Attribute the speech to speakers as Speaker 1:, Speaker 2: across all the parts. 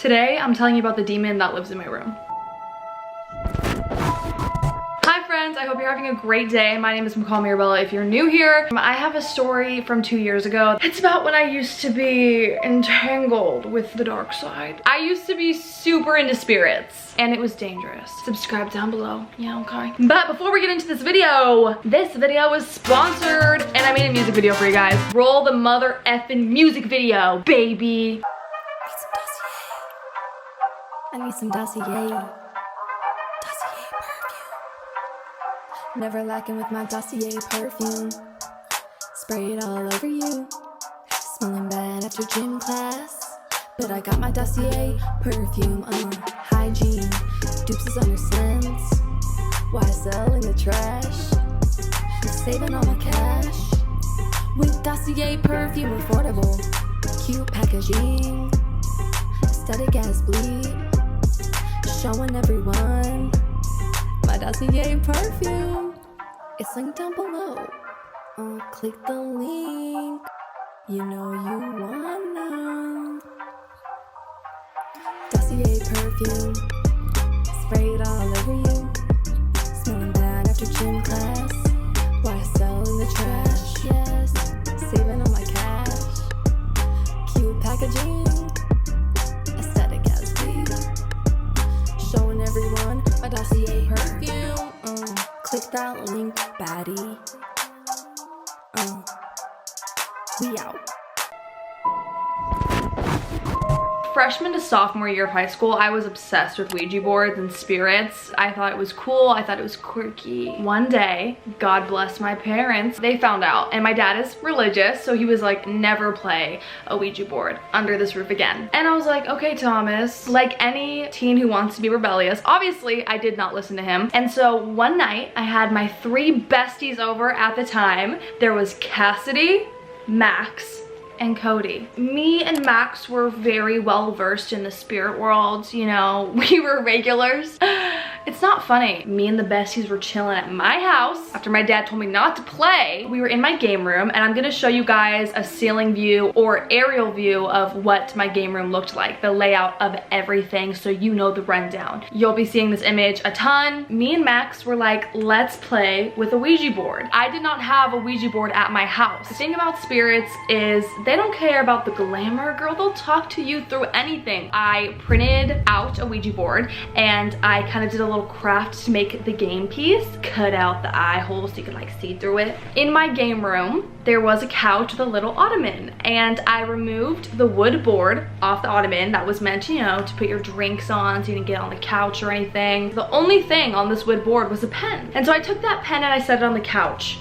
Speaker 1: Today, I'm telling you about the demon that lives in my room. Hi friends, I hope you're having a great day. My name is McCall Mirabella. If you're new here, I have a story from 2 years ago. It's about when I used to be entangled with the dark side. I used to be super into spirits and it was dangerous. Subscribe down below. Yeah, okay. But before we get into this video is sponsored and I made a music video for you guys. Roll the mother effing music video, baby.
Speaker 2: I need some dossier. Dossier perfume. Never lacking with my dossier perfume. Spray it all over you. Smelling bad after gym class. But I got my dossier perfume. Hygiene. Dupes is under scents. YSL in the trash. Saving all my cash. With dossier perfume, affordable. Cute packaging. Aesthetic as bleed. Showing everyone my dossier perfume. It's linked down below. Click the link. You know you wanna. Dossier perfume. Spray it all over you. Smelling bad after gym class. YSL in the trash. Yes. Saving all my cash. Cute packaging. Showing everyone my dossier perfume. Click that link, baddie. We out.
Speaker 1: Freshman to sophomore year of high school, I was obsessed with Ouija boards and spirits. I thought it was cool. I thought it was quirky. One day, God bless my parents, they found out. And my dad is religious, so he was like, never play a Ouija board under this roof again. And I was like, okay, Thomas. Like any teen who wants to be rebellious, obviously I did not listen to him. And so one night, I had my 3 besties over at the time. There was Cassidy, Max, and Cody. Me and Max were very well versed in the spirit world, you know, we were regulars. It's not funny. Me and the besties were chilling at my house after my dad told me not to play. We were in my game room and I'm gonna show you guys a ceiling view or aerial view of what my game room looked like, the layout of everything, so you know the rundown. You'll be seeing this image a ton. Me and Max were like, let's play with a Ouija board. I did not have a Ouija board at my house. The thing about spirits is they don't care about the glamour, girl. They'll talk to you through anything. I printed out a Ouija board and I kind of did a little craft to make the game piece, cut out the eye hole so you could like see through it. In my game room, there was a couch with a little ottoman and I removed the wood board off the ottoman that was meant, you know, to put your drinks on so you didn't get on the couch or anything. The only thing on this wood board was a pen. And so I took that pen and I set it on the couch.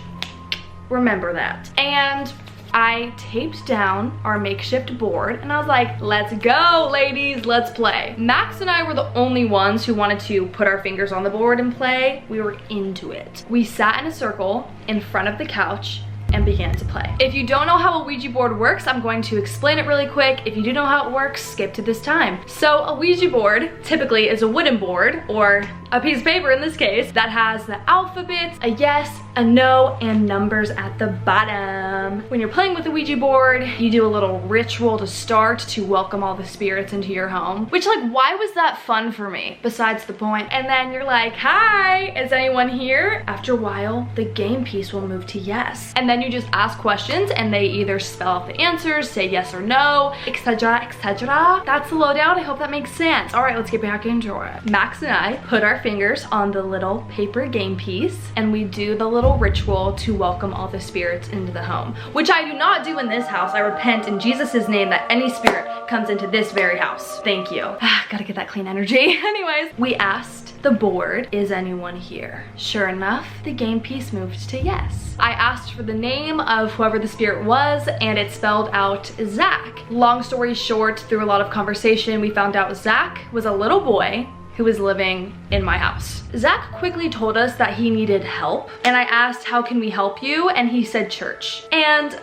Speaker 1: Remember that. And I taped down our makeshift board and I was like, let's go ladies, let's play. Max and I were the only ones who wanted to put our fingers on the board and play. We were into it. We sat in a circle in front of the couch and began to play. If you don't know how a Ouija board works, I'm going to explain it really quick. If you do know how it works, skip to this time. So a Ouija board typically is a wooden board, or a piece of paper in this case, that has the alphabet, a yes, a no, and numbers at the bottom. When you're playing with a Ouija board, you do a little ritual to start to welcome all the spirits into your home, which, like, why was that fun for me? Besides the point. And then you're like, hi, is anyone here? After a while, the game piece will move to yes. And then you just ask questions and they either spell out the answers, say yes or no, etc, etc. That's the lowdown. I hope that makes sense. All right, let's get back into it. Max and I put our fingers on the little paper game piece and we do the little ritual to welcome all the spirits into the home, which I do not do in this house. I repent in Jesus' name that any spirit comes into this very house. Thank you. Gotta get that clean energy. Anyways, we asked the board, is anyone here? Sure enough, the game piece moved to yes. I asked for the name of whoever the spirit was and it spelled out Zach. Long story short, through a lot of conversation, we found out Zach was a little boy who was living in my house. Zach quickly told us that he needed help, and I asked, how can we help you? And he said church. And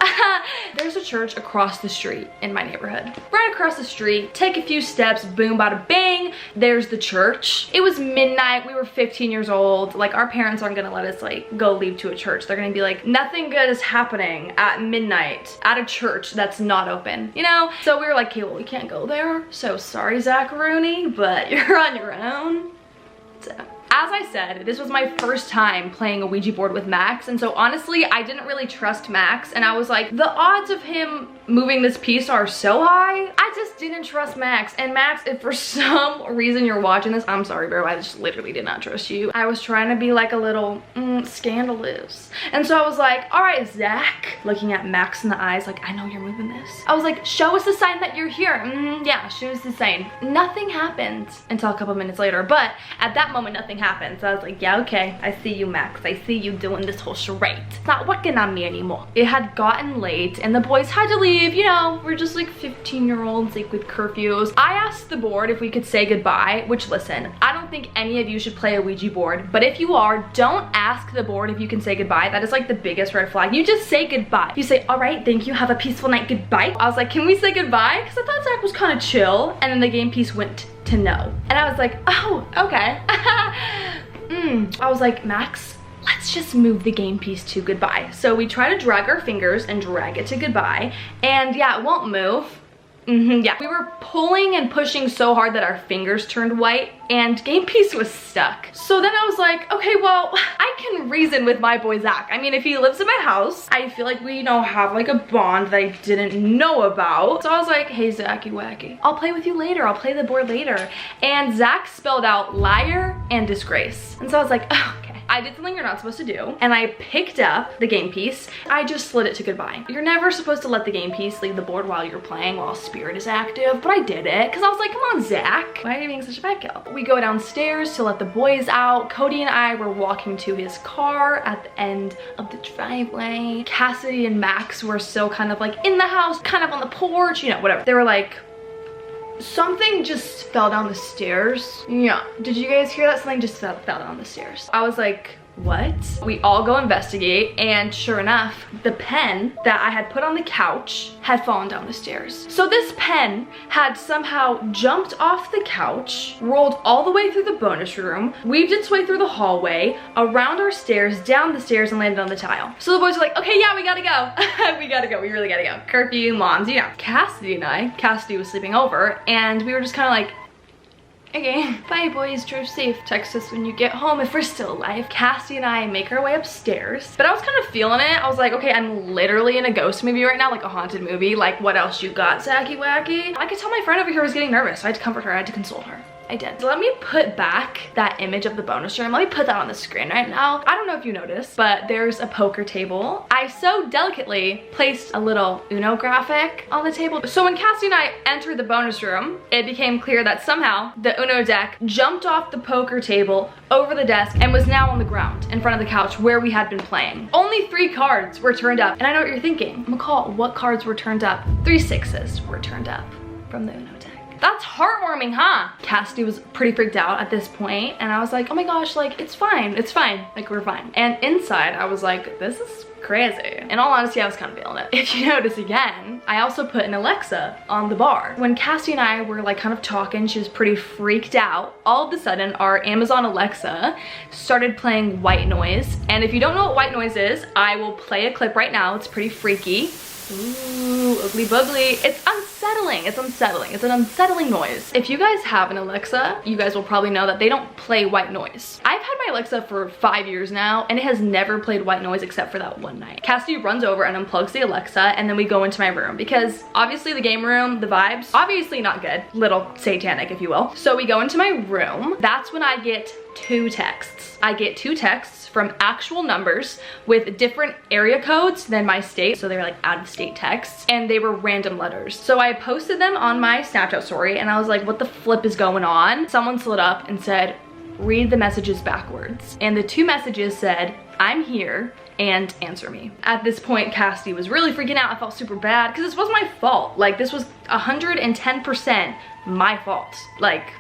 Speaker 1: there's a church across the street in my neighborhood. Right across the street, take a few steps, boom, bada bang, there's the church. It was midnight, we were 15 years old. Like, our parents aren't gonna let us like go leave to a church. They're gonna be like, nothing good is happening at midnight at a church that's not open, you know? So we were like, okay, well, we can't go there. So sorry, Zach Rooney, but you're on your own. So, as I said, this was my first time playing a Ouija board with Max, and so honestly, I didn't really trust Max, and I was like, the odds of him moving this piece are so high. I just didn't trust Max, and Max, if for some reason you're watching this, I'm sorry, bro, I just literally did not trust you. I was trying to be like a little scandalous, and so I was like, all right, Zach, looking at Max in the eyes, like, I know you're moving this. I was like, show us the sign that you're here. Yeah, show us the sign. Nothing happened until a couple minutes later, but at that moment, nothing happened. So I was like, yeah, okay, I see you, Max. I see you doing this whole charade. It's not working on me anymore. It had gotten late and the boys had to leave. You know, we're just like 15-year-olds, like with curfews. I asked the board if we could say goodbye, which, listen, I don't think any of you should play a Ouija board, but if you are, don't ask the board if you can say goodbye. That is like the biggest red flag. You just say goodbye. You say, all right, thank you, have a peaceful night, goodbye. I was like, can we say goodbye? Because I thought Zach was kind of chill, and then the game piece went to no. And I was like, oh, okay. I was like, Max, let's just move the game piece to goodbye. So we try to drag our fingers and drag it to goodbye, and yeah, it won't move. Yeah, we were pulling and pushing so hard that our fingers turned white and game piece was stuck. So then I was like, okay, well, I can reason with my boy Zach. I mean, if he lives in my house, I feel like we, you know, have like a bond that I didn't know about. So I was like, hey, Zachy Wacky, I'll play with you later. I'll play the board later. And Zach spelled out liar and disgrace. And so I was like, oh, okay. I did something you're not supposed to do, and I picked up the game piece. I just slid it to goodbye. You're never supposed to let the game piece leave the board while you're playing, while spirit is active, but I did it, because I was like, come on, Zach. Why are you being such a bad girl? We go downstairs to let the boys out. Cody and I were walking to his car at the end of the driveway. Cassidy and Max were still kind of like in the house, kind of on the porch, you know, whatever. They were like, something just fell down the stairs. Yeah, did you guys hear that? Something just fell down the stairs. I was like, what? We all go investigate, and sure enough, the pen that I had put on the couch had fallen down the stairs. So this pen had somehow jumped off the couch, rolled all the way through the bonus room, weaved its way through the hallway, around our stairs, down the stairs, and landed on the tile. So the boys were like, okay, yeah, we gotta go. We gotta go, we really gotta go. Curfew, moms, you know. Cassidy was sleeping over, and we were just kind of like, okay, bye boys, drive safe. Text us when you get home if we're still alive. Cassie and I make our way upstairs, but I was kind of feeling it. I was like, okay, I'm literally in a ghost movie right now, like a haunted movie. Like, what else you got, Zachy Wacky? I could tell my friend over here was getting nervous, so I had to comfort her, I had to console her. I did. So let me put back that image of the bonus room. Let me put that on the screen right now. I don't know if you noticed, but there's a poker table. I so delicately placed a little Uno graphic on the table. So when Cassie and I entered the bonus room, it became clear that somehow the Uno deck jumped off the poker table over the desk and was now on the ground in front of the couch where we had been playing. Only 3 cards were turned up. And I know what you're thinking. McCall, what cards were turned up? 3 6s were turned up from the Uno deck. That's heartwarming, huh? Cassidy was pretty freaked out at this point, and I was like, oh my gosh, like, it's fine, like, we're fine. And inside, I was like, this is crazy. In all honesty, I was kind of feeling it. If you notice again, I also put an Alexa on the bar. When Cassie and I were like kind of talking, she was pretty freaked out. All of a sudden, our Amazon Alexa started playing white noise. And if you don't know what white noise is, I will play a clip right now. It's pretty freaky. Ooh, ugly bugly. It's unsettling. It's unsettling. It's an unsettling noise. If you guys have an Alexa, you guys will probably know that they don't play white noise. I've had my Alexa for 5 years now, and it has never played white noise except for that one night. Cassidy runs over and unplugs the Alexa, and then we go into my room because obviously the game room, the vibes, obviously not good. Little satanic, if you will. So we go into my room. That's when I get 2 texts. I get 2 texts from actual numbers with different area codes than my state. So they were like out of state texts, and they were random letters. So I posted them on my Snapchat story, and I was like, what the flip is going on? Someone slid up and said, read the messages backwards. And the 2 messages said, I'm here and answer me. At this point, Cassidy was really freaking out. I felt super bad because this was my fault. Like, this was 110% my fault. Like,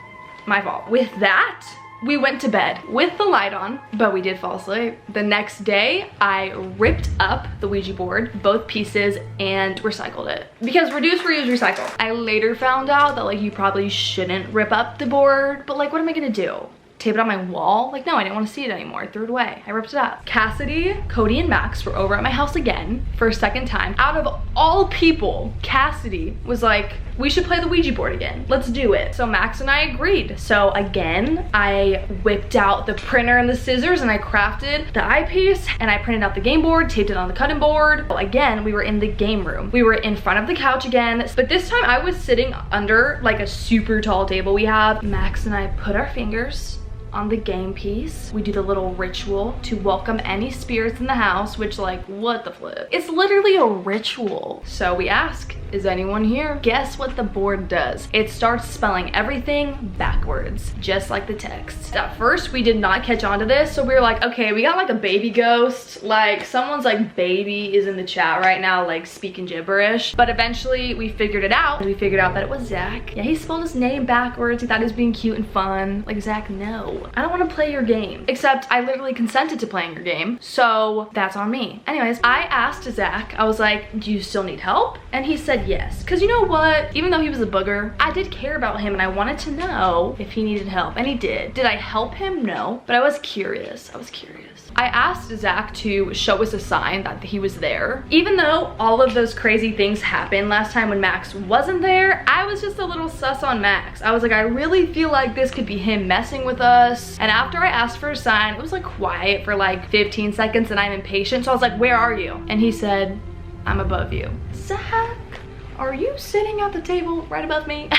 Speaker 1: My fault. With that, we went to bed with the light on, but we did fall asleep. The next day, I ripped up the Ouija board, both pieces, and recycled it. Because reduce, reuse, recycle. I later found out that like you probably shouldn't rip up the board, but like what am I gonna do? Tape it on my wall? Like, no, I didn't want to see it anymore. I threw it away. I ripped it up. Cassidy, Cody, and Max were over at my house again for a second time. Out of all people, Cassidy was like, we should play the Ouija board again. Let's do it. So Max and I agreed. So again, I whipped out the printer and the scissors and I crafted the eyepiece and I printed out the game board, taped it on the cutting board. Well, again, we were in the game room. We were in front of the couch again, but this time I was sitting under like a super tall table we have. Max and I put our fingers on the game piece. We do the little ritual to welcome any spirits in the house, which like, what the flip? It's literally a ritual. So we ask, is anyone here? Guess what the board does? It starts spelling everything backwards, just like the text. At first, we did not catch on to this, so we were like, okay, we got like a baby ghost. Like someone's like baby is in the chat right now, like speaking gibberish. But eventually we figured it out. We figured out that it was Zach. Yeah, he spelled his name backwards. He thought he was being cute and fun. Like, Zach, no. I don't want to play your game. Except I literally consented to playing your game, so that's on me. Anyways, I asked Zach, I was like, do you still need help? And he said yes. Because you know what? Even though he was a booger, I did care about him and I wanted to know if he needed help, and he did. Did I help him? No. But I was curious. I was curious. I asked Zach to show us a sign that he was there. Even though all of those crazy things happened last time when Max wasn't there, I was just a little sus on Max. I was like, I really feel like this could be him messing with us. And after I asked for a sign, it was like quiet for like 15 seconds and I'm impatient. So I was like, where are you? And he said, I'm above you. Zach, are you sitting at the table right above me?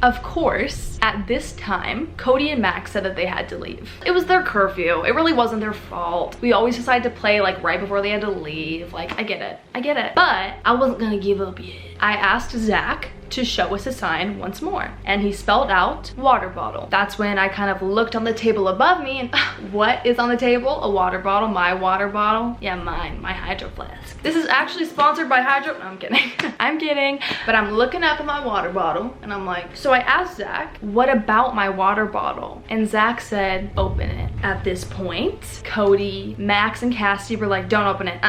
Speaker 1: Of course, at this time, Cody and Max said that they had to leave. It was their curfew. It really wasn't their fault. We always decided to play like right before they had to leave. Like, I get it. I get it. But I wasn't gonna give up yet. I asked Zach to show us a sign once more, and he spelled out water bottle. That's when I kind of looked on the table above me and what is on the table? A water bottle, my water bottle. Yeah, mine, my Hydro Flask. This is actually sponsored by Hydro. No, I'm kidding. I'm kidding. But I'm looking up at my water bottle and I'm like, so I asked Zach, what about my water bottle? And Zach said, open it. At this point, Cody, Max, and Cassie were like, don't open it.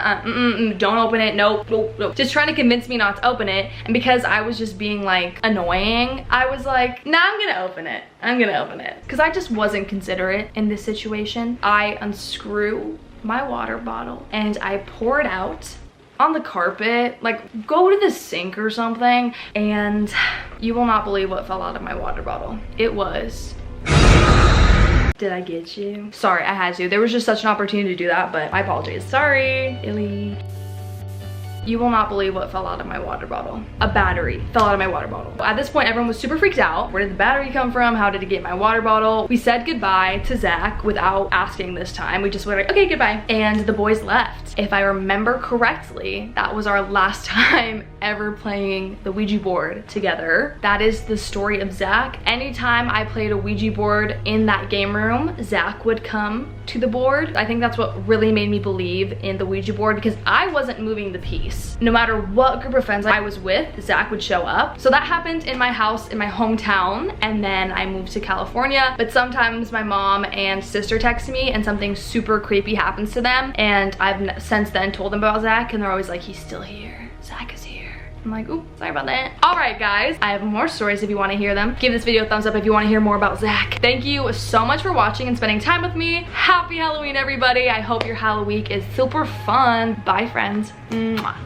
Speaker 1: Don't open it. Nope, nope, nope. Just trying to convince me not to open it. And because I was just being like annoying, I was like, nah, I'm gonna open it. I'm gonna open it. Because I just wasn't considerate in this situation. I unscrew my water bottle and I pour it out on the carpet, like go to the sink or something, and you will not believe what fell out of my water bottle. It was... Did I get you? Sorry, I had to. There was just such an opportunity to do that, but my apologies. Sorry, Illy. You will not believe what fell out of my water bottle. A battery fell out of my water bottle. At this point, everyone was super freaked out. Where did the battery come from? How did it get in my water bottle? We said goodbye to Zach without asking this time. We just were like, okay, goodbye. And the boys left. If I remember correctly, that was our last time ever playing the Ouija board together. That is the story of Zach. Anytime I played a Ouija board in that game room, Zach would come to the board. I think that's what really made me believe in the Ouija board, because I wasn't moving the piece. No matter what group of friends I was with, Zach would show up. So that happened in my house in my hometown, and then I moved to California. But sometimes my mom and sister text me and something super creepy happens to them, and I've since then told them about Zach, and they're always like, he's still here. Zach is here. I'm like, ooh, sorry about that. All right, guys, I have more stories if you want to hear them. Give this video a thumbs up if you want to hear more about Zach. Thank you so much for watching and spending time with me. Happy Halloween, everybody. I hope your Halloween is super fun. Bye, friends. Mwah.